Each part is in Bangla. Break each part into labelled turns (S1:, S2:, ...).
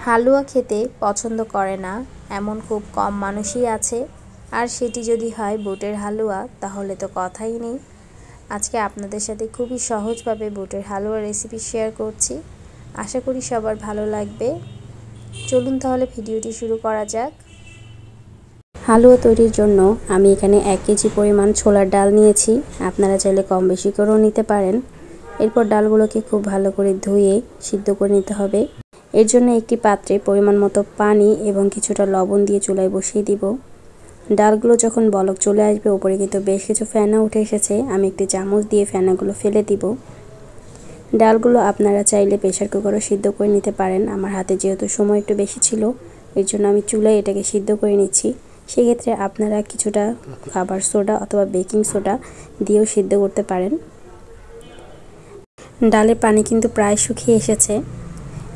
S1: হালুয়া খেতে পছন্দ করে না এমন খুব কম মানুষই আছে। আর সেটি যদি হয় বুটের হালুয়া, তাহলে তো কথাই নেই। আজকে আপনাদের সাথে খুবই সহজভাবে বুটের হালুয়া রেসিপি শেয়ার করছি। আশা করি সবার ভালো লাগবে। চলুন তাহলে ভিডিওটি শুরু করা যাক। হালুয়া তৈরির জন্য আমি এখানে 1 কেজি পরিমাণ ছোলার ডাল নিয়েছি। আপনারা চাইলে কম বেশি করেও নিতে পারেন। এরপর ডালগুলোকে খুব ভালো করে ধুয়ে সিদ্ধ করে নিতে হবে। এর জন্য একটি পাত্রে পরিমাণ মতো পানি এবং কিছুটা লবণ দিয়ে চুলায় বসিয়ে দিব। ডালগুলো যখন বলক চলে আসবে, উপরে কিন্তু বেশ কিছু ফেনা উঠে এসেছে, আমি একটি চামচ দিয়ে ফেনাগুলো ফেলে দিব। ডালগুলো আপনারা চাইলে প্রেসার কুকারও সিদ্ধ করে নিতে পারেন। আমার হাতে যেহেতু সময় একটু বেশি ছিল, এর জন্য আমি চুলায় এটাকে সিদ্ধ করে নিচ্ছি। সেক্ষেত্রে আপনারা কিছুটা খাবার সোডা অথবা বেকিং সোডা দিয়েও সিদ্ধ করতে পারেন। ডালের পানি কিন্তু প্রায় শুকিয়ে এসেছে।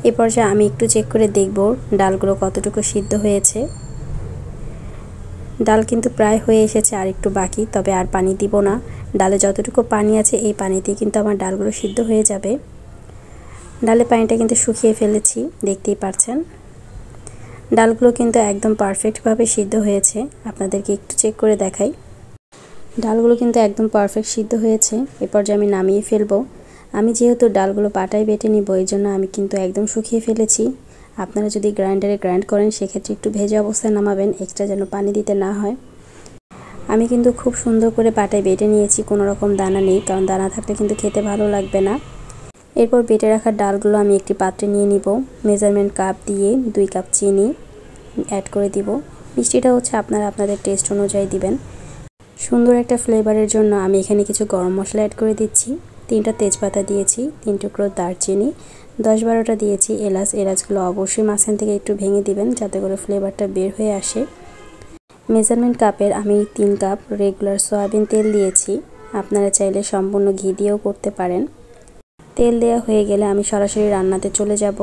S1: এ পর্যায়ে আমি একটু চেক করে দেখব ডালগুলো কতটুকু সিদ্ধ হয়েছে। ডাল কিন্তু প্রায় হয়ে এসেছে, আর একটু বাকি, তবে আর পানি দিব না। ডালে যতটুকু পানি আছে এই পানিতেই কিন্তু আমার ডালগুলো সিদ্ধ হয়ে যাবে। ডালের পানিটা কিন্তু শুকিয়ে ফেলেছি, দেখতেই পাচ্ছেন। ডালগুলো কিন্তু একদম পারফেক্টভাবে সিদ্ধ হয়েছে। আপনাদেরকে একটু চেক করে দেখাই। ডালগুলো কিন্তু একদম পারফেক্ট সিদ্ধ হয়েছে। এ পর্যায়ে আমি নামিয়ে ফেলবো। আমি যেহেতু ডালগুলো পাটায় বেটে নিব, এই জন্য আমি কিন্তু একদম শুকিয়ে ফেলেছি। আপনারা যদি গ্রাইন্ডারে গ্রাইন্ড করেন, সেক্ষেত্রে একটু ভেজা অবস্থায় নামাবেন, এক্সট্রা যেন পানি দিতে না হয়। আমি কিন্তু খুব সুন্দর করে পাটায় বেটে নিয়েছি, কোনো রকম দানা নেই, কারণ দানা থাকলে কিন্তু খেতে ভালো লাগবে না। এরপর বেটে রাখা ডালগুলো আমি একটি পাত্রে নিয়ে নিব। মেজারমেন্ট কাপ দিয়ে 2 কাপ চিনি অ্যাড করে দিব। মিষ্টিটা হচ্ছে আপনারা আপনাদের টেস্ট অনুযায়ী দিবেন। সুন্দর একটা ফ্লেভারের জন্য আমি এখানে কিছু গরম মশলা অ্যাড করে দিচ্ছি। 3টা তেজপাতা দিয়েছি, 3 টুকরো দারচিনি, 10-12টা দিয়েছি এলাচ। এলাচগুলো অবশ্যই মাঝখান থেকে একটু ভেঙে দিবেন, যাতে করে ফ্লেভারটা বের হয়ে আসে। মেজারমেন্ট কাপের আমি 3 কাপ রেগুলার সয়াবিন তেল দিয়েছি। আপনারা চাইলে সম্পূর্ণ ঘি দিয়েও করতে পারেন। তেল দেওয়া হয়ে গেলে আমি সরাসরি রান্নাতে চলে যাব।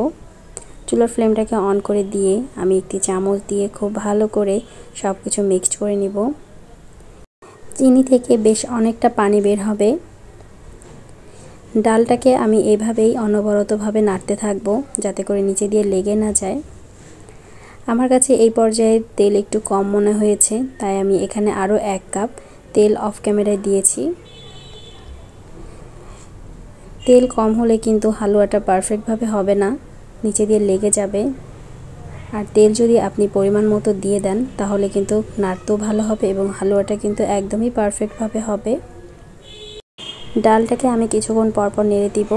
S1: চুলার ফ্লেমটাকে অন করে দিয়ে আমি একটি চামচ দিয়ে খুব ভালো করে সব কিছু মিক্সড করে নিব। চিনি থেকে বেশ অনেকটা পানি বের হবে। ডালটাকে আমি এভাবেই অনবরতভাবে নাড়তে থাকবো, যাতে করে নিচে দিয়ে লেগে না যায়। আমার কাছে এই পর্যায়ে তেল একটু কম মনে হয়েছে, তাই আমি এখানে আরও 1 কাপ তেল অফ ক্যামেরায় দিয়েছি। তেল কম হলে কিন্তু হালুয়াটা পারফেক্টভাবে হবে না, নিচে দিয়ে লেগে যাবে। আর তেল যদি আপনি পরিমাণ মতো দিয়ে দেন, তাহলে কিন্তু নাড়তেও ভালো হবে এবং হালুয়াটা কিন্তু একদমই পারফেক্টভাবে হবে। ডালটাকে আমি কিছুক্ষণ পরপর নেড়ে দিব।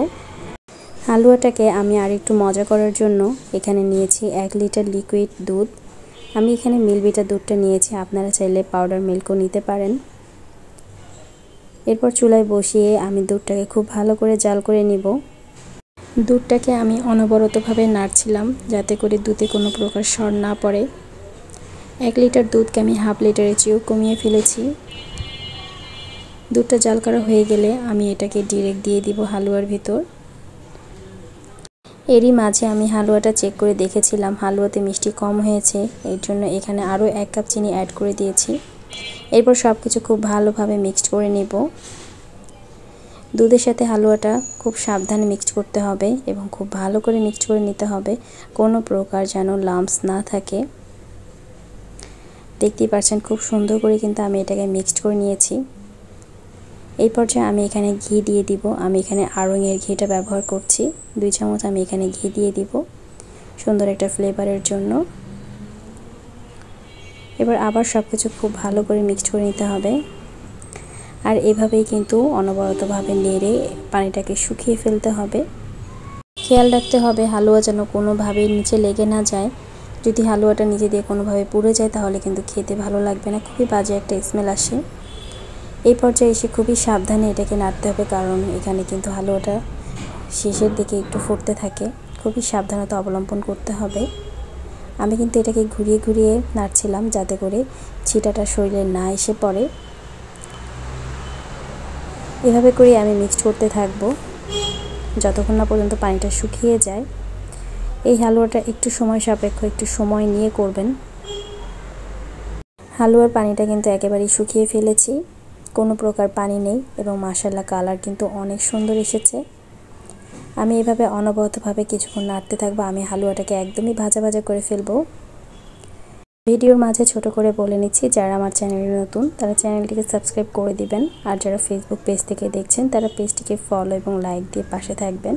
S1: হালুয়াটাকে আমি আর একটু মজা করার জন্য এখানে নিয়েছি 1 লিটার লিকুইড দুধ। আমি এখানে মিল্কভিটা দুধটা নিয়েছি, আপনারা চাইলে পাউডার মিল্কও নিতে পারেন। এরপর চুলায় বসিয়ে আমি দুধটাকে খুব ভালো করে জাল করে নিব। দুধটাকে আমি অনবরতভাবে নাড়ছিলাম, যাতে করে দুধে কোনো প্রকার সর না পড়ে। 1 লিটার দুধকে আমি হাফ লিটারের চেয়েও কমিয়ে ফেলেছি। দুধটা জাল করা হয়ে গেলে আমি এটাকে ডিরেক্ট দিয়ে দিব হালুয়ার ভিতর। এরই মাঝে আমি হালুয়াটা চেক করে দেখেছিলাম হালুয়াতে মিষ্টি কম হয়েছে, এর জন্য এখানে আরও 1 কাপ চিনি অ্যাড করে দিয়েছি। এরপর সব কিছু খুব ভালোভাবে মিক্সড করে নেব। দুধের সাথে হালুয়াটা খুব সাবধানে মিক্সড করতে হবে এবং খুব ভালো করে মিক্সড করে নিতে হবে, কোনো প্রকার যেন লাম্পস না থাকে। দেখতেই পাচ্ছেন খুব সুন্দর করে কিন্তু আমি এটাকে মিক্সড করে নিয়েছি। এই পর্যায়ে আমি এখানে ঘি দিয়ে দিব। আমি এখানে আড়ং-এর ঘিটা ব্যবহার করছি। 2 চামচ আমি এখানে ঘি দিয়ে দিব সুন্দর একটা ফ্লেভারের জন্য। এবার আবার সব কিছু খুব ভালো করে মিক্সড করে নিতে হবে। আর এভাবেই কিন্তু অনবরতভাবে নেড়ে পানিটাকে শুকিয়ে ফেলতে হবে। খেয়াল রাখতে হবে হালুয়া যেন কোনোভাবেই নিচে লেগে না যায়। যদি হালুয়াটা নিচে দিয়ে কোনোভাবে পুড়ে যায়, তাহলে কিন্তু খেতে ভালো লাগবে না, খুবই বাজে একটা স্মেল আসে। এই পর্যায়ে এসে খুবই সাবধানে এটাকে নাড়তে হবে, কারণ এখানে কিন্তু হালুয়াটা শেষের দিকে একটু ফুটতে থাকে। খুবই সাবধানতা অবলম্বন করতে হবে। আমি কিন্তু এটাকে ঘুরিয়ে ঘুরিয়ে নাড়ছিলাম, যাতে করে ছিটাটা শরীরে না এসে পড়ে। এভাবে করে আমি মিক্সড করতে থাকবো যতক্ষণ না পর্যন্ত পানিটা শুকিয়ে যায়। এই হালুয়াটা একটু সময় সাপেক্ষ, একটু সময় নিয়ে করবেন। হালুয়ার পানিটা কিন্তু একেবারেই শুকিয়ে ফেলেছি, কোনো প্রকার পানি নেই এবং মাশাআল্লাহ কালার কিন্তু অনেক সুন্দর এসেছে। আমি এভাবে অনবরতভাবে কিছুক্ষণ নাড়তে থাকবো। আমি হালুয়াটাকে একদমই ভাজা ভাজা করে ফেলবো। ভিডিওর মাঝে ছোট করে বলে নিচ্ছি, যারা আমার চ্যানেলে নতুন তারা চ্যানেলটিকে সাবস্ক্রাইব করে দিবেন, আর যারা ফেসবুক পেজ থেকে দেখছেন তারা পেজটিকে ফলো এবং লাইক দিয়ে পাশে থাকবেন।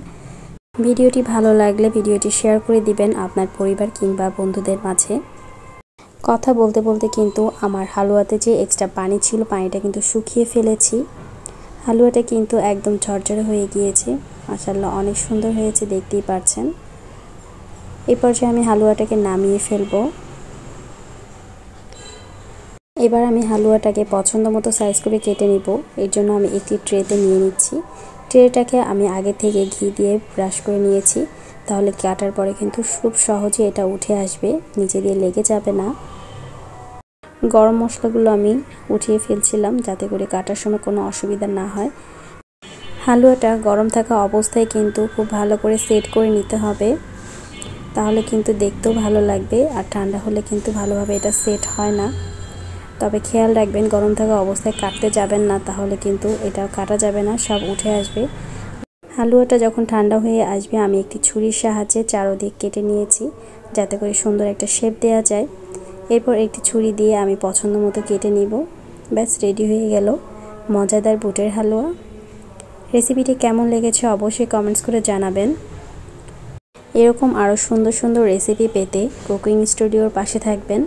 S1: ভিডিওটি ভালো লাগলে ভিডিওটি শেয়ার করে দিবেন আপনার পরিবার কিংবা বন্ধুদের মাঝে। কথা বলতে বলতে কিন্তু আমার হালুয়াতে যে এক্সট্রা পানি ছিল পানিটা কিন্তু শুকিয়ে ফেলেছি। হালুয়াটা কিন্তু একদম ঝরঝরে হয়ে গিয়েছে, মাশাআল্লাহ অনেক সুন্দর হয়েছে, দেখতেই পাচ্ছেন। এই পর্যায়ে আমি হালুয়াটাকে নামিয়ে ফেলবো। এবার আমি হালুয়াটাকে পছন্দ মতো সাইজ করে কেটে নিব। এর জন্য আমি একটি ট্রেতে নিয়ে নিচ্ছি। ট্রেটাকে আমি আগে থেকে ঘি দিয়ে ব্রাশ করে নিয়েছি, তাহলে কাটার পরে কিন্তু খুব সহজে এটা উঠে আসবে, নিচে দিয়ে লেগে যাবে না। গরম মশলাগুলো আমি উঠিয়ে ফেলছিলাম যাতে করে কাটার সময় কোনো অসুবিধা না হয়। হালুয়াটা গরম থাকা অবস্থায় কিন্তু খুব ভালো করে সেট করে নিতে হবে, তাহলে কিন্তু দেখতেও ভালো লাগবে। আর ঠান্ডা হলে কিন্তু ভালোভাবে এটা সেট হয় না। তবে খেয়াল রাখবেন গরম থাকা অবস্থায় কাটতে যাবেন না, তাহলে কিন্তু এটা কাটা যাবে না, সব উঠে আসবে। হালুয়াটা যখন ঠান্ডা হয়ে আসবে আমি একটি ছুরির সাহায্যে চারদিক কেটে নিয়েছি যাতে করে সুন্দর একটা শেপ দেওয়া যায়। এরপর একটি ছুরি দিয়ে আমি পছন্দ মতো কেটে নিব। ব্যাস রেডি হয়ে গেল মজাদার বুটের হালুয়া। রেসিপিটি কেমন লেগেছে অবশ্যই কমেন্টস করে জানাবেন। এরকম আরও সুন্দর সুন্দর রেসিপি পেতে কুকিং স্টুডিওর পাশে থাকবেন।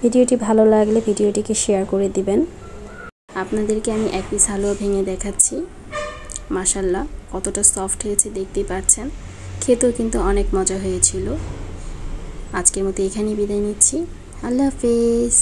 S1: ভিডিওটি ভালো লাগলে ভিডিওটিকে শেয়ার করে দিবেন। আপনাদেরকে আমি এক পিস হালুয়া ভেঙে দেখাচ্ছি। মাশাআল্লাহ কতটা সফট হয়েছে দেখতেই পাচ্ছেন, খেতেও কিন্তু অনেক মজা হয়েছিল। আজকের মতো এখানেই বিদায় নিচ্ছি। আল্লাহ হাফেজ।